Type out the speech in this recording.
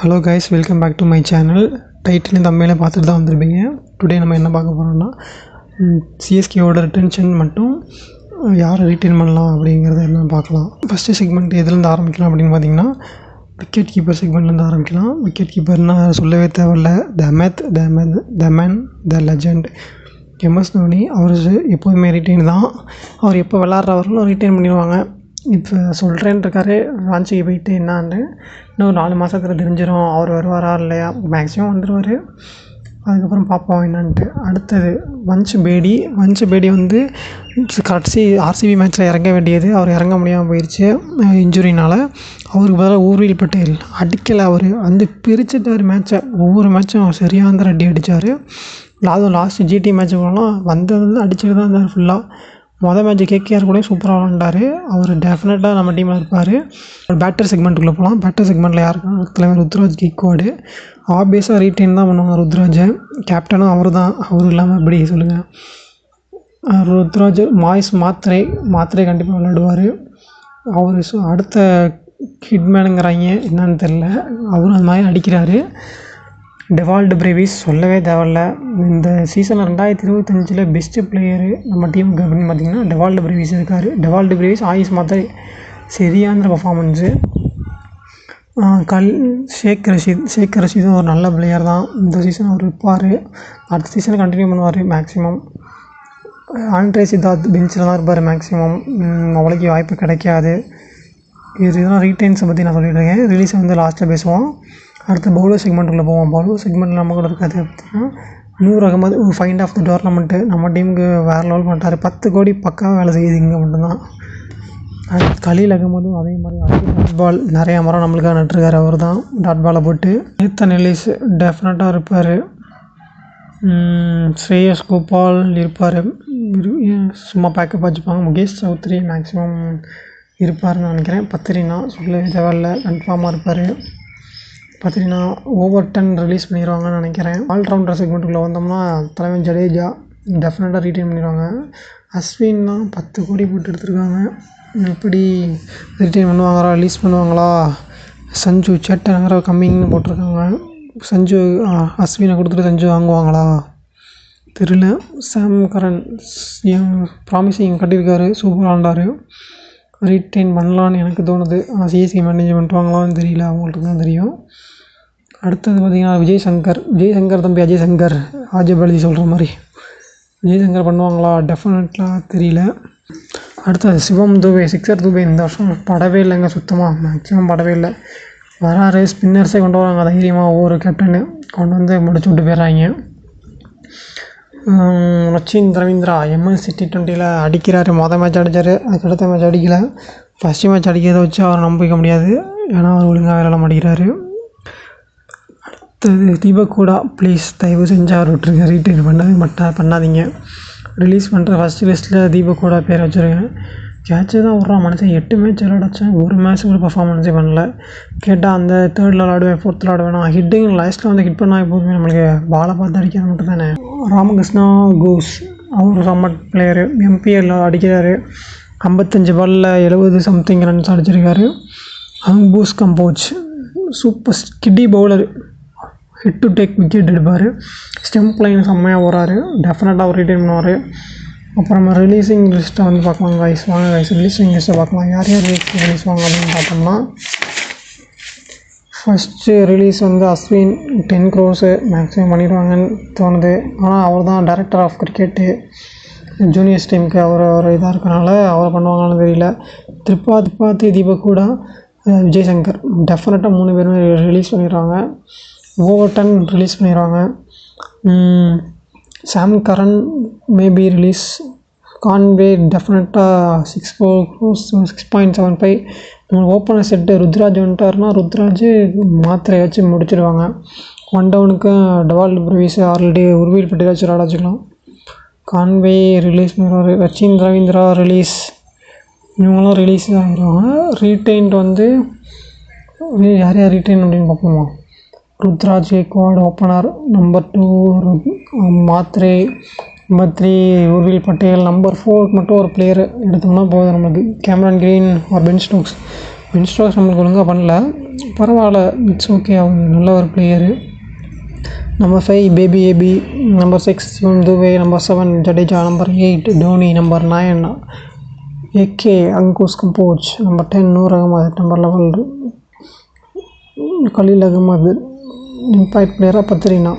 Hello guys, welcome back to my channel. Title தமிழில் பார்த்துட்டு தான் வந்திருப்பீங்க. டுடே நம்ம என்ன பார்க்க போகிறோம்னா சிஎஸ்கேவோட ரிட்டென்ஷன் மட்டும் யாரை ரீட்டைன் பண்ணலாம் அப்படிங்கிறத என்ன பார்க்கலாம். ஃபஸ்ட்டு செக்மெண்ட் எதுலேருந்து ஆரம்பிக்கலாம் அப்படின்னு பார்த்தீங்கன்னா, விக்கெட் கீப்பர் செக்மெண்ட்லேருந்து ஆரம்பிக்கலாம். விக்கெட் கீப்பர்னால் சொல்லவே தேவையில்ல, the man the legend MS Dhoni. அவர் எப்போதுமே ரீட்டைன் தான். அவர் எப்போ விளாட்றவர்களும் ரீட்டைன் பண்ணிடுவாங்க. இப்போ சொல்கிறேன்னு இருக்காரு, ராஞ்சிக்கு போயிட்டு என்னான்னு இன்னும் 4 மாதத்தில் தெரிஞ்சிடும் அவர் வருவாரா இல்லையா. மேக்ஸிமம் வந்துடுவார், அதுக்கப்புறம் பார்ப்போம் என்னான்ட்டு. அடுத்தது வன்ஷ் பேடி வந்து கடைசி ஆர்சிபி மேட்ச்சில் இறங்க வேண்டியது, அவர் இறங்க முடியாமல் போயிடுச்சு இன்ஜுரினால். அவருக்கு பதிலாக ஊர்வில் பட்டேல் அடிக்கலை, அவர் வந்து பிரிச்சுட்டார் மேட்ச்சை. ஒவ்வொரு மேட்சும் சரியான அடி அடித்தார். அதுவும் லாஸ்ட்டு ஜிடி மேட்ச்சு போகலாம் வந்ததுலேருந்து அடிச்சுட்டு தான் இருந்தார் ஃபுல்லாக. மொதல் மேட்ச்சு கேகேஆர் கூட சூப்பராக விளாண்டார். அவர் டெஃபினட்டாக நம்ம டீமில் இருப்பார். பேட்டர் செக்மெண்ட்டுக்குள்ளே போகலாம். பேட்டர் செக்மெண்ட்டில் யாருக்குன்னா தலைவர் ருத்ராஜ் கிக்வாடு. ஆப்வியஸாக ரீட்டைன் தான் பண்ணுவாங்க ருத்ராஜை. கேப்டனும் அவர் தான். அவரும் இல்லாமல் எப்படி சொல்லுங்கள். ருத்ராஜ் மாத்திரை கண்டிப்பாக விளையாடுவார். அவர் அடுத்த ஹிட்மேனுங்கிறாங்க, என்னன்னு தெரில. அவரும் அது மாதிரி அடிக்கிறாரு. டெவால்டு பிரேவிஸ் சொல்லவே தேவையில்ல. இந்த சீசனில் 2025 பெஸ்ட்டு பிளேயரு நம்ம டீமுக்கு அப்படின்னு பார்த்திங்கன்னா டெவால்டு பிரேவிஸ் இருக்கார். டெவால்டு பிரேவிஸ் ஆயுஷ் மாத்திரை சரியான பர்ஃபார்மன்ஸு. ஷேக் ரஷீதும் ஒரு நல்ல பிளேயர் தான். இந்த சீசன் அவர் இருப்பார், அடுத்த சீசனை கண்டினியூ பண்ணுவார் மேக்ஸிமம். ஆண்ட்ரே சித்தார்த் பெஞ்சில் தான் இருப்பார் மேக்ஸிமம். அவ்வளோக்கு வாய்ப்பு கிடைக்காது. இதெல்லாம் ரீட்டைன்ஸை பற்றி நான் சொல்லிட்டுருக்கேன். ரிலீஸை வந்து லாஸ்ட்டில் பேசுவோம். அடுத்து பவுலர் செக்மெண்ட்டுக்குள்ளே போவோம். பவுலர் செக்மெண்ட்டில் நம்ம கூட இருக்காது பார்த்திங்கன்னா நூர் அகமது, ஒரு ஃபைண்ட் ஆஃப் த டோர்னமெண்ட்டு நம்ம டீமுக்கு வேறு லெவல் பண்ணிட்டார். 10 கோடி பக்காவாக வேலை செய்யுது இங்கே மட்டும்தான். அடுத்து கலீல் அகமதும் அதே மாதிரி டாட் பால் நிறையா மரம் நம்மளுக்காக நட்டுருக்காரு. அவர் தான் டாட் பாலை போட்டு. நேத்தன் எல்லிஸ் டெஃபினட்டாக இருப்பார். ஸ்ரேயஸ் கோபால் இருப்பார், சும்மா பேக்கப் வச்சுப்பாங்க. முகேஷ் சௌத்ரி மேக்ஸிமம் இருப்பார்னு நினைக்கிறேன். பத்திரினா சொல்லவே தேவையில்ல, கன்ஃபார்மாக இருப்பார். பத்திரினா ஓவர்டன் ரிலீஸ் பண்ணிடுவாங்கன்னு நினைக்கிறேன். ஆல்ரவுண்டர் செக்மெண்ட்டுக்குள்ளே வந்தோம்னா தலைவன் ஜடேஜா டெஃபினட்டாக ரீட்டைன் பண்ணிடுவாங்க. அஸ்வின்னா 10 கோடி போட்டு எடுத்துருக்காங்க. எப்படி ரீட்டைன் பண்ணுவாங்களா, ரிலீஸ் பண்ணுவாங்களா? சஞ்சு சேட்டனுங்கிற கம்மிங்னு போட்டிருக்காங்க. அஸ்வினை கொடுத்துட்டு சஞ்சு வாங்குவாங்களா தெரியல. சாம் கரன் ப்ராமிசிங் கட்டியிருக்காரு, சூப்பராக விளாண்டார். ரீட்டைன் பண்ணலான்னு எனக்கு தோணுது. ஆனால் சிஎஸ்கே மேனேஜ்மெண்ட் வாங்கலாம்னு தெரியல, அவங்களுக்கு தான் தெரியும். அடுத்தது பார்த்திங்கன்னா விஜய் சங்கர் தம்பி அஜய் சங்கர், ஆஜய் பாலாஜி சொல்கிற மாதிரி விஜய் சங்கர் பண்ணுவாங்களா டெஃபினட்டாக தெரியல. அடுத்தது சிவம் துபே, சிக்ஸர் துபே இந்த வருஷம் படவே இல்லைங்க, சுத்தமாக மேக்ஸிமம் படவே இல்லை. வராரு, ஸ்பின்னர்ஸே கொண்டு வராங்க தைரியமாக. ஒவ்வொரு கேப்டனு கொண்டு வந்து முடிச்சு விட்டு போயிடுறாங்க. ரவீந்திரா எம்எஸ் T20 அடிக்கிறாரு. மொதல் மேட்ச் அடித்தார், அதுக்கு அடுத்த மேட்ச் அடிக்கலை. ஃபஸ்ட்டு மேட்ச் அடிக்கிறத வச்சு அவரை நம்பிக்க முடியாது, ஏன்னா அவர் ஒழுங்காக விளையாட மாட்டேங்கிறாரு. அடுத்தது தீபக் கூட, ப்ளீஸ் தயவு செஞ்சு அவர் விட்டுருங்க, ரீட்டைன் பண்ணாதீங்க. ரிலீஸ் பண்ணுற ஃபஸ்ட்டு லிஸ்ட்டில் தீபக் கூட பேர் வச்சுருங்க. கேட்சு தான் விட்றான் மனுஷன். 8 மேட்ச் விளையாடச்சேன், ஒரு மேட்ச் கூட பர்ஃபார்மன்ஸே பண்ணல. கேட்டால் அந்த 3rd விளாடுவேன் 4th விளாடுவேன். ஹிட்டிங் லாஸ்ட்டில் வந்து ஹிட் பண்ணால் எப்போதுமே நம்மளுக்கு பாலை பார்த்து அடிக்கிறது மட்டும் தானே. ராமகிருஷ்ணா கோஸ், அவர் சம்மட் பிளேயரு, MPL அடிக்கிறாரு. 55 பாலில் 70 சம்திங் ரன்ஸ் அடிச்சிருக்காரு. அம்பூஸ் Kamboj super skiddy bowler, hit the deck wicket எடுப்பார். ஸ்டெம்ப் லைன் செம்மையாக போகிறாரு. டெஃபினட்டாக அவர் ரிட்டைன் பண்ணுவார். அப்புறமா ரிலீஸிங் லிஸ்ட்டை வந்து பார்க்கலாம் கைஸ். வாங்க கைஸ், ரிலீஸிங் லிஸ்ட்டை பார்க்கலாம். யார் ரிலீஸ் வாங்க அப்படின்னு பார்த்தோம்னா, ஃபஸ்ட்டு ரிலீஸ் வந்து அஸ்வின் 10 crores மேக்ஸிமம் பண்ணிடுவாங்கன்னு தோணுது. ஆனால் அவர் தான் டைரக்டர் ஆஃப் கிரிக்கெட்டு ஜூனியர்ஸ் டீமுக்கு. அவர் இதாக இருக்கிறனால அவரை பண்ணுவாங்கன்னு தெரியல. திரிபாதி தீபக் கூட விஜய் சங்கர் டெஃபினட்டாக 3 பேருமே ரிலீஸ் பண்ணிடுவாங்க. ஓவர்டன் ரிலீஸ் பண்ணிடுவாங்க. சாம் கரன் மேபி ரிலீஸ். கான்வே டெஃபினட்டாக 6.75. ஓப்பனர் செட்டு ருத்ராஜ் வந்துட்டார்னா ருத்ராஜ் மாத்திரை வச்சு முடிச்சிடுவாங்க. 1 டவுனுக்கு டெவால்டு பிரேவிஸ் ஆல்ரெடி உருவில் பட்டி வச்சு விளாட வச்சுக்கலாம். கான்வே ரிலீஸ் பண்ணுவார். ரவீந்திரா ரிலீஸ், இவங்களாம் ரிலீஸ் ஆகிடுவாங்க. ரீட்டைன்ட் வந்து யார் ரீட்டைன் அப்படின்னு பார்ப்போமா. ருத்ராஜ் கேக்வாட் ஓப்பனர், நம்பர் 2 மாத்திரை, நம்பர் 3 உர்வில் பட்டேல், நம்பர் 4 மட்டும் ஒரு பிளேயர் எடுத்தோம்னா போதும் நம்மளுக்கு. கேமரன் கிரீன் ஒரு பென் ஸ்டோக்ஸ் இன்ஸ்டால்ஸ் நம்மளுக்கு ஒழுங்காக பண்ணல, பரவாயில்ல, இட்ஸ் ஓகே. அவங்க நல்ல ஒரு player. Number 5 baby AB, number 6 Shivam Dube, number 7 Jadeja, number 8 Dhoni, number 9 AK அங்குஸ் Kamboj, number 10 Noor Ahmad, number 11 Khaleel Ahmed, impact பிளேயராக பத்ரினா.